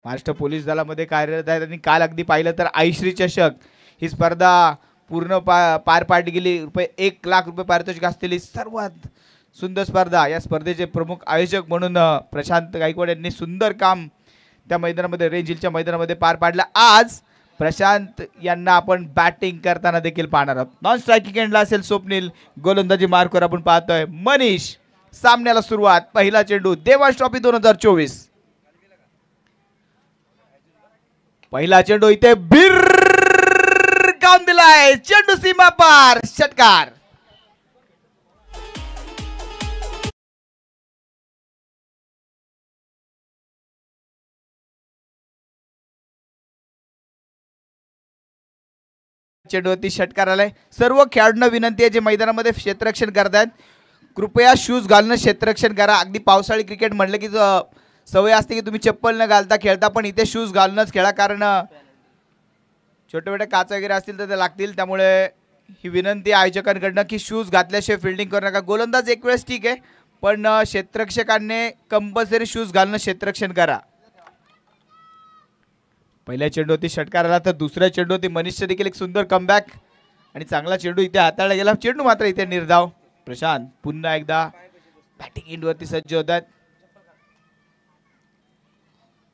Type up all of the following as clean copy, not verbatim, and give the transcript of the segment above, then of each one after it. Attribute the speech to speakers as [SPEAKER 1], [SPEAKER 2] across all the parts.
[SPEAKER 1] Maharashtra police दलामध्ये कार्यरत आहेत आणि काल अगदी पाहिलं तर आईश्री चषक ही स्पर्धा पूर्ण पार पाडली गेली. ₹1,00,000 पारितोषिक असलेली सर्वात सुंदर स्पर्धा. या स्पर्धेचे प्रमुख आयोजक म्हणून प्रशांत गायकवाड यांनी सुंदर काम त्या मैदानामध्ये रेंजिलच्या मैदानामध्ये पार पाडलं. आज प्रशांत यांना आपण बॅटिंग करताना देखील पाहणार आहोत. नॉन स्ट्रायकिंग एंडला असेल स्वप्नील, गोलंदाजी मार्कवर आपण पाहतोय मनीष. सामन्याला सुरुवात. पहिला चेंडू देवांश ट्रॉफी 2024. पहिला चेंडू इथे बिरकावून दिलाय. चेंडू सीमा पार. षटकार. चेंडूवरती षटकार आलाय. सर्व खेळाडूंना विनंती आहे जे मैदानामध्ये क्षेत्ररक्षण करतायत कृपया शूज घालणं क्षेत्ररक्षण करा. अगदी पावसाळी क्रिकेट म्हटलं की सवय असते की तुम्ही चप्पल न घालता खेळता, पण इथे शूज घालूनच खेळा कारण छोटे छोटे काच वगैरे असतील तर ते लागतील. त्यामुळे ही विनंती आयोजकांकडनं की शूज घातल्याशिवाय फिल्डिंग करू नका. गोलंदाज एक वेळेस ठीक आहे, पण क्षेत्ररक्षकांनी कंपल्सरी शूज घालणं क्षेत्ररक्षण करा. पहिल्या चेंडूवरती षटकार आला तर दुसऱ्या चेंडूवरती मनीषचं देखील एक सुंदर कमबॅक आणि चांगला चेंडू इथे हाताळला गेला. चेंडू मात्र इथे निर्धाव. प्रशांत पुन्हा एकदा बॅटिंग एंडवरती सज्ज होतात.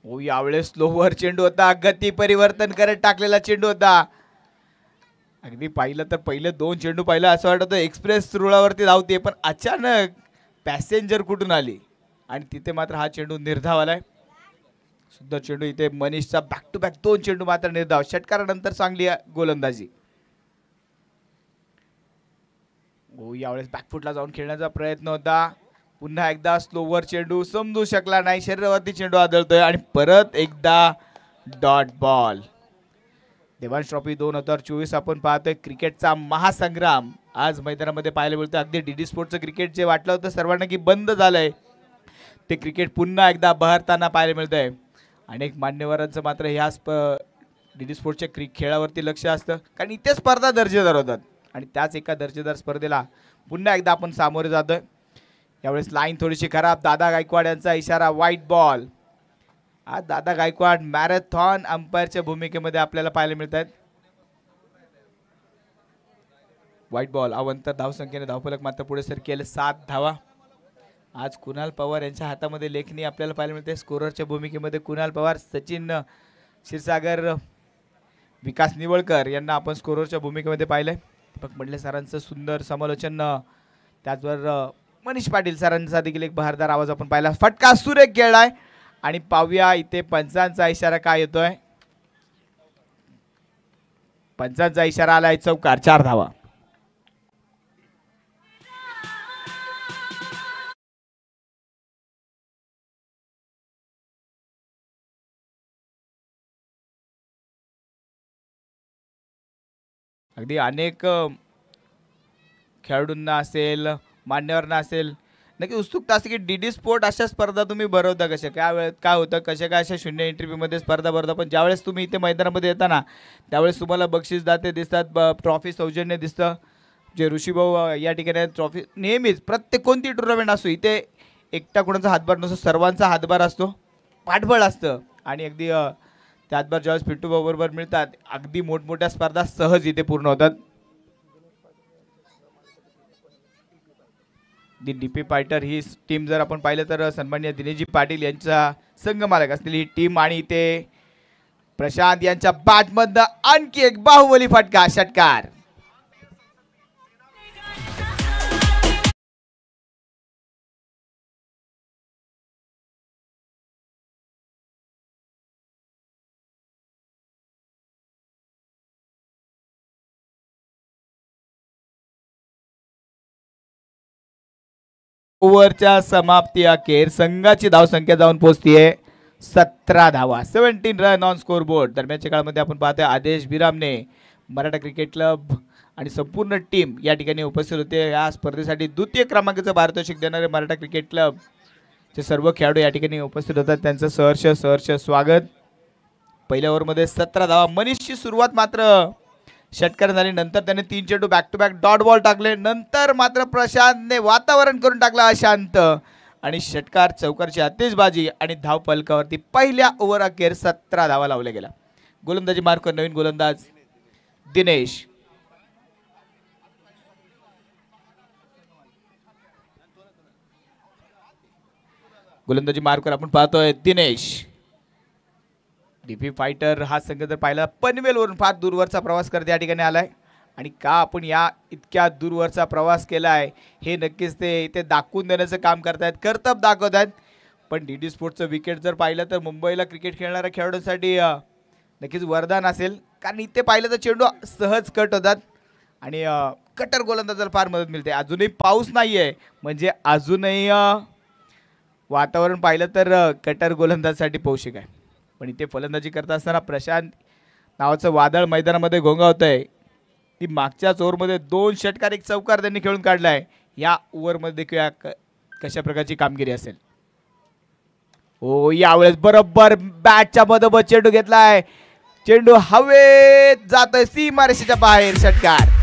[SPEAKER 1] हो, यावेळेस स्लोवर चेंडू होता. गती परिवर्तन करत टाकलेला चेंडू होता. अगदी पाहिलं तर पहिले दोन चेंडू पाहिलं असं वाटत होतं एक्सप्रेस रुळावरती धावते, पण अचानक पॅसेंजर कुठून आली आणि तिथे मात्र हा चेंडू निर्धाव आलाय. सुंदर चेंडू इथे मनीषचा बॅक टू बॅक दोन चेंडू मात्र निर्धाव. षटकारानंतर चांगली गोलंदाजी. हो, यावेळेस बॅकफुटला जाऊन खेळण्याचा प्रयत्न होता. पुन्हा एकदा स्लोवर चेंडू समजू शकला नाही. शरीरावरती चेंडू आदळतोय आणि परत एकदा डॉट बॉल. देवांश ट्रॉफी 2024 आपण पाहतोय. क्रिकेटचा महासंग्राम आज मैदानामध्ये पाहायला मिळतोय. अगदी डीडी स्पोर्टचं क्रिकेट जे वाटलं होतं सर्वांना की बंद झालंय, ते क्रिकेट पुन्हा एकदा बहरताना पाहायला मिळतंय. अनेक मान्यवरांचं मात्र ह्या डीडी स्पोर्टच्या खेळावरती लक्ष असतं कारण इथे स्पर्धा दर्जेदार होतात आणि त्याच एका दर्जेदार स्पर्धेला पुन्हा एकदा आपण सामोरे जातोय. यावेळेस लाईन थोडीशी खराब. दादा गायकवाड यांचा इशारा व्हाईट बॉल. आज दादा गायकवाड मॅरेथॉन अंपायरच्या भूमिकेमध्ये आपल्याला पाहायला मिळत आहेत. White ball. अवंतर धावसंख्येने धावफलक मात्र पुढे सर केले 7 धावा. आज कुणाल पवार यांच्या हातामध्ये लेखणी आपल्याला पाहायला मिळते. स्कोररच्या भूमिकेमध्ये कुणाल पवार, सचिन क्षीरसागर, विकास निवळकर यांना आपण स्कोररच्या भूमिकेमध्ये पाहिलंय. दीपक मंडले सरांचं सुंदर समालोचन, त्याचबरोबर मनीष पाटील सरांचा देखील एक बहारदार आवाज आपण पाहिला. फटका सुरेख खेळलाय आणि पाहूया इथे पंचांचा इशारा काय येतोय. पंचांचा इशारा आलाय चौकार. 4 धावा. अगदी अनेक खेळाडूंना असेल, मान्यवरांना असेल नक्की उत्सुकता असते की डीडी स्पोर्ट अशा स्पर्धा तुम्ही भरवता कशा काय वेळेत काय होतं, कशा काय अशा शून्य इंटरव्ह्यूमध्ये स्पर्धा भरवता, पण ज्यावेळेस तुम्ही इथे मैदानामध्ये येताना त्यावेळेस तुम्हाला बक्षीसदाते दिसतात, ट्रॉफी सौजन्य दिसतं. जे ऋषीभाऊ या ठिकाणी ट्रॉफी नेहमीच प्रत्येक कोणती टुर्नामेंट असो इथे एकटा कोणाचा हातभार नसतो, सर्वांचा हातभार असतो, पाठबळ असतं आणि अगदी त्या हातभार ज्यावेळेस पिंटूभाऊ बरोबर मिळतात अगदी मोठमोठ्या स्पर्धा सहज इथे पूर्ण होतात. दी डीपी फायटर ही टीम जर आपण पाहिलं तर सन्माननीय दिनेशजी पाटील यांचा संघमालक असलेली ही टीम आणि इथे प्रशांत यांच्या बॅटमधनं आणखी एक बाहुबली फटका. षटकार. ओव्हरच्या समाप्ती अखेर संघाची धावसंख्या जाऊन पोहोचतीये 17 धावा. 17 रन ऑन स्कोर बोर्ड. दरम्यानच्या काळामध्ये आपण पाहतोय आदेश बिरामने, मराठा क्रिकेट क्लब आणि संपूर्ण टीम या ठिकाणी उपस्थित होते. या स्पर्धेसाठी द्वितीय क्रमांकाचं पारितोषिक देणारे मराठा क्रिकेट क्लब चे सर्व खेळाडू या ठिकाणी उपस्थित होतात. त्यांचं सहर्ष स्वागत. पहिल्या ओव्हरमध्ये 17 धावा. मनीषची सुरुवात मात्र षटकार झाली. नंतर त्याने 3 चेंडू back to back dot ball टाकले. नंतर मात्र प्रशांतने वातावरण करून टाकलं अशांत आणि षटकार चौकारची आतिषबाजी आणि धाव फलकावरती पहिल्या ओव्हर अखेर 17 धावा लावल्या गेल्या. गोलंदाजी मार्कवर नवीन गोलंदाज दिनेश. गोलंदाजी मार्कवर आपण पाहतोय दिनेश. डीपी फायटर हा संघ जर पाहिला पनवेलवरून फार दूरवरचा प्रवास करत या ठिकाणी आलाय. आणि का आपण या इतक्या दूरवरचा प्रवास केलाय हे नक्कीच ते इथे दाखवून देण्याचं काम करतायत, कर्तव्य दाखवत आहेत. पण डीडी स्पोर्ट्सचं विकेट जर पाहिलं तर मुंबईला क्रिकेट खेळणाऱ्या खेळाडूंसाठी नक्कीच वरदान असेल. कारण इथे पाहिलं तर चेंडू सहज कट होतात आणि कटर गोलंदाजाला फार मदत मिळते. अजूनही पाऊस नाही आहे म्हणजे अजूनही वातावरण पाहिलं तर कटर गोलंदाजासाठी पौष्टिक आहे. पण इथे फलंदाजी करत असताना प्रशांत नावाचं वादळ मैदानामध्ये घोंगावतंय. ती मागच्याच ओव्हरमध्ये 2 षटकार 1 चौकार त्यांनी खेळून काढलाय. या ओव्हरमध्ये देखील कशा प्रकारची कामगिरी असेल. हो यावेळेस बरोबर बॅटच्या मधोमध चेंडू घेतलाय. चेंडू हवेत जातोय सीमारेषेच्या बाहेर. षटकार.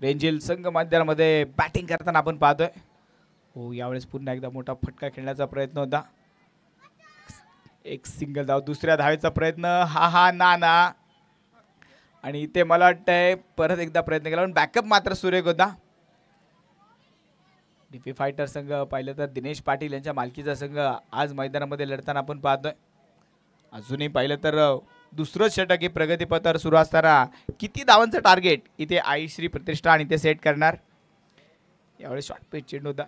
[SPEAKER 1] रेंजिल संघ मैदानामध्ये बॅटिंग करताना आपण पाहतोय. हो यावेळेस पुन्हा एकदा मोठा फटका खेळण्याचा प्रयत्न होता. एक सिंगल धाव. दुसऱ्या धावेचा प्रयत्न हा ना आणि इथे मला वाटतंय परत एकदा प्रयत्न केला पण बॅकअप मात्र सुरेख होता. डीपी फायटर संघ पाहिलं तर दिनेश पाटील यांच्या मालकीचा संघ आज मैदानामध्ये लढताना आपण पाहतोय. अजूनही पाहिलं तर दुसरं षटक हे प्रगतीपथावर सुरू असताना किती धावांचं टार्गेट इथे आईश्री प्रतिष्ठा आणि ते सेट करणार. यावेळी शॉर्ट पिच चेंडू होता.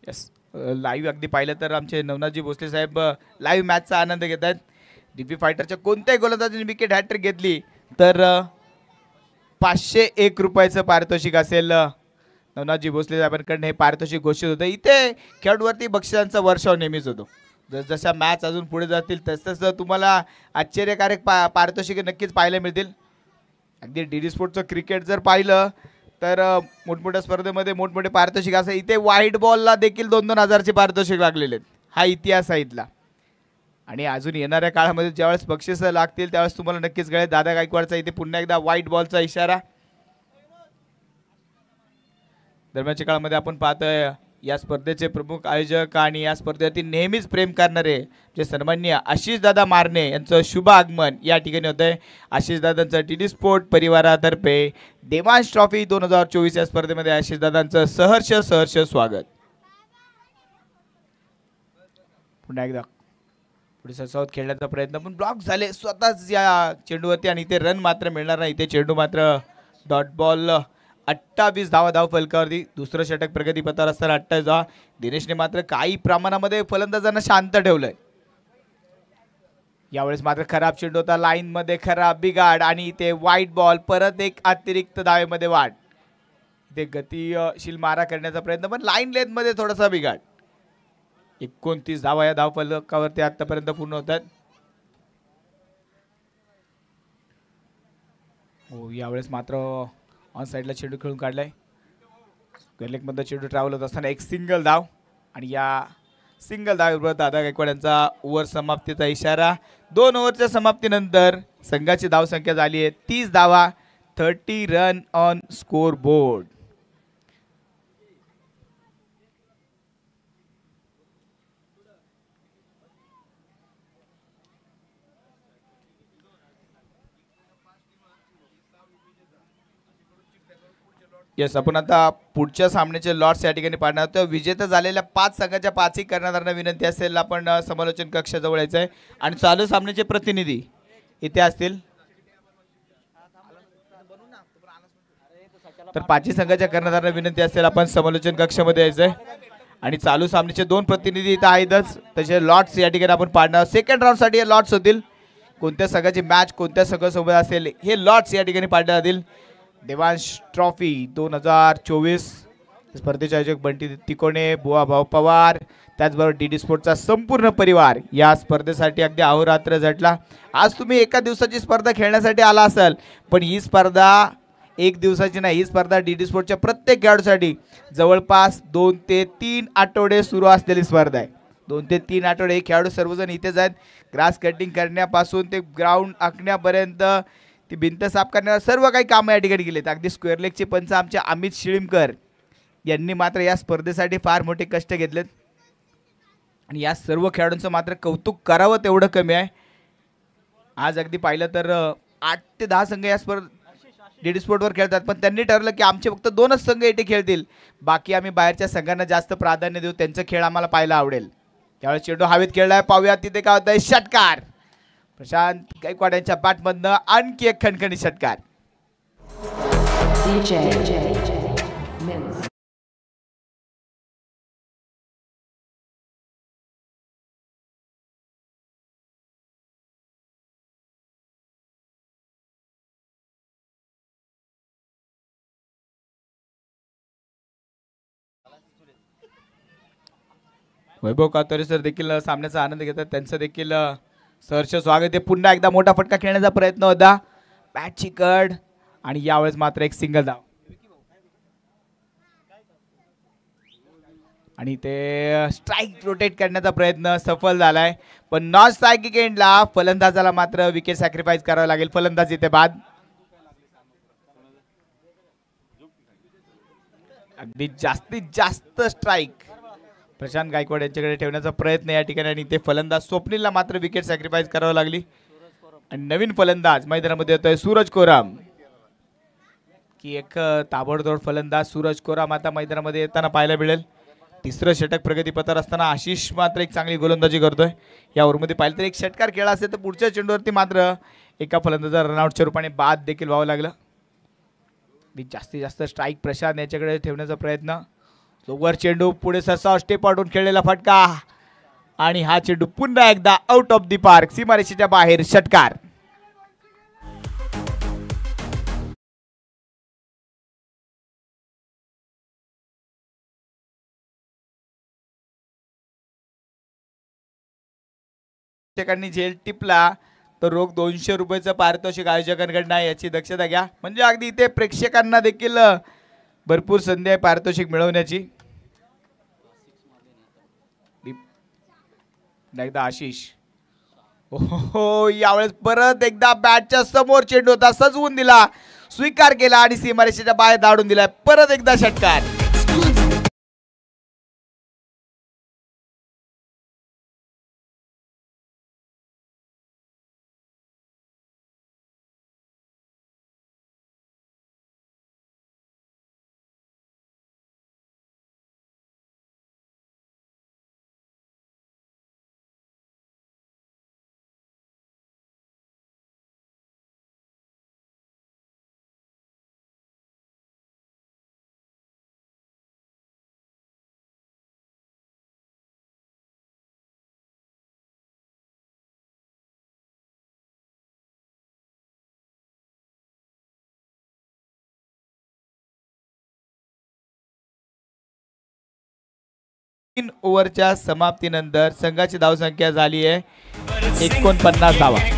[SPEAKER 1] यस लाईव्ह अगदी पाहिलं तर आमचे नवनाथजी भोसले साहेब लाईव्ह मॅचचा आनंद घेत आहेत. डीपी फायटरच्या कोणत्याही गोलंदाजाने विकेट हॅट्रिक घेतली तर 501 रुपयाचं पारितोषिक असेल. नवनाथजी भोसले साहेबांकडून हे पारितोषिक घोषित होतं. इथे खेळाडूवरती बक्षिसांचा वर्षाव नेहमीच होतो. जसजशा मॅच अजून पुढे जातील तसतसं तुम्हाला आश्चर्यकारक पारितोषिके नक्कीच पाहायला मिळतील. अगदी डीडी स्पोर्ट्सचं क्रिकेट जर पाहिलं तर मोठमोठ्या स्पर्धेमध्ये मोठमोठे पारितोषिक असं इथे व्हाईट बॉलला देखील 2-2 हजारचे पारितोषिक लागलेले आहेत. हा इतिहास आहे इथला. आणि अजून येणाऱ्या काळामध्ये ज्यावेळेस बक्षीस लागतील त्यावेळेस तुम्हाला नक्कीच कळेल. दादा गायकवाडचा इथे पुन्हा एकदा व्हाईट बॉलचा इशारा. दरम्यानच्या काळामध्ये आपण पाहतोय या स्पर्धेचे प्रमुख आयोजक आणि या स्पर्धेवरती नेहमीच प्रेम करणारे जे सन्माननीय आशिष दादा मारणे यांचं शुभ आगमन या ठिकाणी होतंय. आशिष दादांचं डीडी स्पोर्ट परिवारातर्फे देवांश ट्रॉफी 2024 या स्पर्धेमध्ये आशिष दादांचं सहर्ष स्वागत. पुन्हा एकदा पुढे ससावत खेळण्याचा प्रयत्न पण ब्लॉक झाले स्वतःच या चेंडूवरती आणि इथे रन मात्र मिळणार नाही. इथे चेंडू मात्र डॉट बॉल. 28 धाव फलकावरती. दुसरं षटक प्रगतीपथावर असताना 28 धावा. दिनेशने मात्र काही प्रमाणामध्ये फलंदाजांना शांत ठेवलंय. यावेळेस मात्र खराब चेंडू होता. लाईन मध्ये खराब बिघाड आणि इथे व्हाईट बॉल. परत एक अतिरिक्त धावेमध्ये वाढ. इथे गतिशील मारा करण्याचा प्रयत्न पण लाईन लेंथ मध्ये थोडासा बिघाड. 29 धावा या धाव फलकावरती आतापर्यंत पूर्ण होतात. हो यावेळेस मात्र ऑन साईडला चेंडू खेळून काढलाय. गलेकमध्ये चेंडू ट्रॅव्हल होत असताना एक सिंगल धाव आणि या सिंगल धावेबरोबर दादा गायकवाड यांचा ओव्हर समाप्तीचा इशारा. 2 ओव्हरच्या समाप्तीनंतर संघाची धावसंख्या झाली आहे 30 धावा. 30 run on score board. Yes आपण आता पुढच्या सामन्याचे लॉट्स या ठिकाणी पाहणार आहोत. विजेता झालेल्या 5 संघाच्या 5ही कर्णधारांना विनंती असेल आपण समालोचन कक्षाजवळ यायचं आहे आणि चालू सामन्याचे प्रतिनिधी इथे असतील. तर 5ही संघाच्या कर्णधारांना विनंती असेल आपण समालोचन कक्षामध्ये यायचंय आणि चालू सामन्याचे 2 प्रतिनिधी इथे आहेतच. तसे लॉट्स या ठिकाणी आपण पाहणार. सेकंड राऊंड साठी हे लॉट्स होतील. कोणत्या संघाची मॅच कोणत्या संघासोबत असेल हे लॉट्स या ठिकाणी पाडण्यात येतील. देवांश ट्रॉफी 2024 स्पर्धेचे आयोजक बंटी तिकोणे, बुवा भाऊ पवार, त्याचबरोबर डीडी स्पोर्टचा संपूर्ण परिवार या स्पर्धेसाठी अगदी अहोरात्र झटला. आज तुम्ही एका दिवसाची स्पर्धा खेळण्यासाठी आला असाल, पण ही स्पर्धा एक दिवसाची नाही. ही स्पर्धा डीडी स्पोर्टच्या प्रत्येक खेळाडूसाठी जवळपास 2 ते 3 आठवडे सुरू असलेली स्पर्धा आहे. 2 ते 3 आठवडे हे खेळाडू सर्वजण इथेच आहेत. ग्रास कटिंग करण्यापासून ते ग्राउंड आखण्यापर्यंत, ती भिंत साफ करण्यावर सर्व काही कामं या ठिकाणी केलेत. अगदी स्क्वेअर लेगचे पंच आमचे अमित शिळीमकर यांनी मात्र या स्पर्धेसाठी फार मोठे कष्ट घेतलेत आणि या सर्व खेळाडूंचं मात्र कौतुक करावं तेवढं कमी आहे. आज अगदी पाहिलं तर 8 ते 10 संघ या डीडी स्पोर्टवर खेळतात, पण त्यांनी ठरवलं की आमचे फक्त 2च संघ इथे खेळतील, बाकी आम्ही बाहेरच्या संघांना जास्त प्राधान्य देऊ, त्यांचं खेळ आम्हाला पाहायला आवडेल. त्यावेळेस चेंडू हवेत खेळलाय, पाहूया तिथे काय होतंय. षटकार प्रशांत गायकवाड यांच्या बॅटमधनं आणखी एक खणखणीत षटकार. वैभव कातोरे सर देखील सामन्याचा आनंद घेतात, त्यांचं देखील सहर्ष स्वागत आहे. पुन्हा एकदा मोठा फटका खेळण्याचा प्रयत्न होता, बॅटची कड आणि यावेळेस मात्र एक सिंगल धाव आणि ते स्ट्राईक रोटेट करण्याचा प्रयत्न सफल झालाय, पण नॉन स्ट्राईक एंडला फलंदाजाला मात्र विकेट सॅक्रिफाईस करावं लागेल. फलंदाज इथे बाद. अगदी जास्तीत जास्त स्ट्राईक प्रशांत गायकवाड यांच्याकडे ठेवण्याचा प्रयत्न या ठिकाणी आणि ते फलंदाज स्वप्नीलला मात्र विकेट सॅक्रिफाईस करावं लागली आणि नवीन फलंदाज मैदानामध्ये येतोय सूरज कोराम. की एक ताबडतोड फलंदाज सूरज कोराम आता मैदानामध्ये येताना पाहायला मिळेल. तिसरं षटक प्रगतीपथावर असताना आशिष मात्र एक चांगली गोलंदाजी करतोय. या ओव्हरमध्ये पाहिलं तर एक षटकार खेळला असेल तर पुढच्या चेंडूवरती मात्र एका फलंदाजा रनआउटच्या रूपाने बाद देखील व्हावं लागलं. जास्तीत जास्त स्ट्राईक प्रशांत याच्याकडे ठेवण्याचा प्रयत्न. वर चेंडू पुढे सरसा स्टेप आउटून खेळलेला फटका आणि हा चेंडू पुन्हा एकदा आउट ऑफ दी पार्क, सीमारेषेच्या बाहेर. षटकार. झेल टिपला तर रोख 200 रुपयाचं पारितोषिक आयोजकांकडनं याची दक्षता घ्या, म्हणजे अगदी इथे प्रेक्षकांना देखील भरपूर संधी आहे पारितोषिक मिळवण्याची. एकदा आशिष, हो यावेळेस परत एकदा बॅटच्या समोर चेंडू होता, सजवून दिला, स्वीकार केला आणि सीमारेषेच्या बाहेर धाडून दिलाय. परत एकदा षटकार. ओव्हरच्या समाप्तीनंतर संघाची धावसंख्या झाली आहे 49 धावा.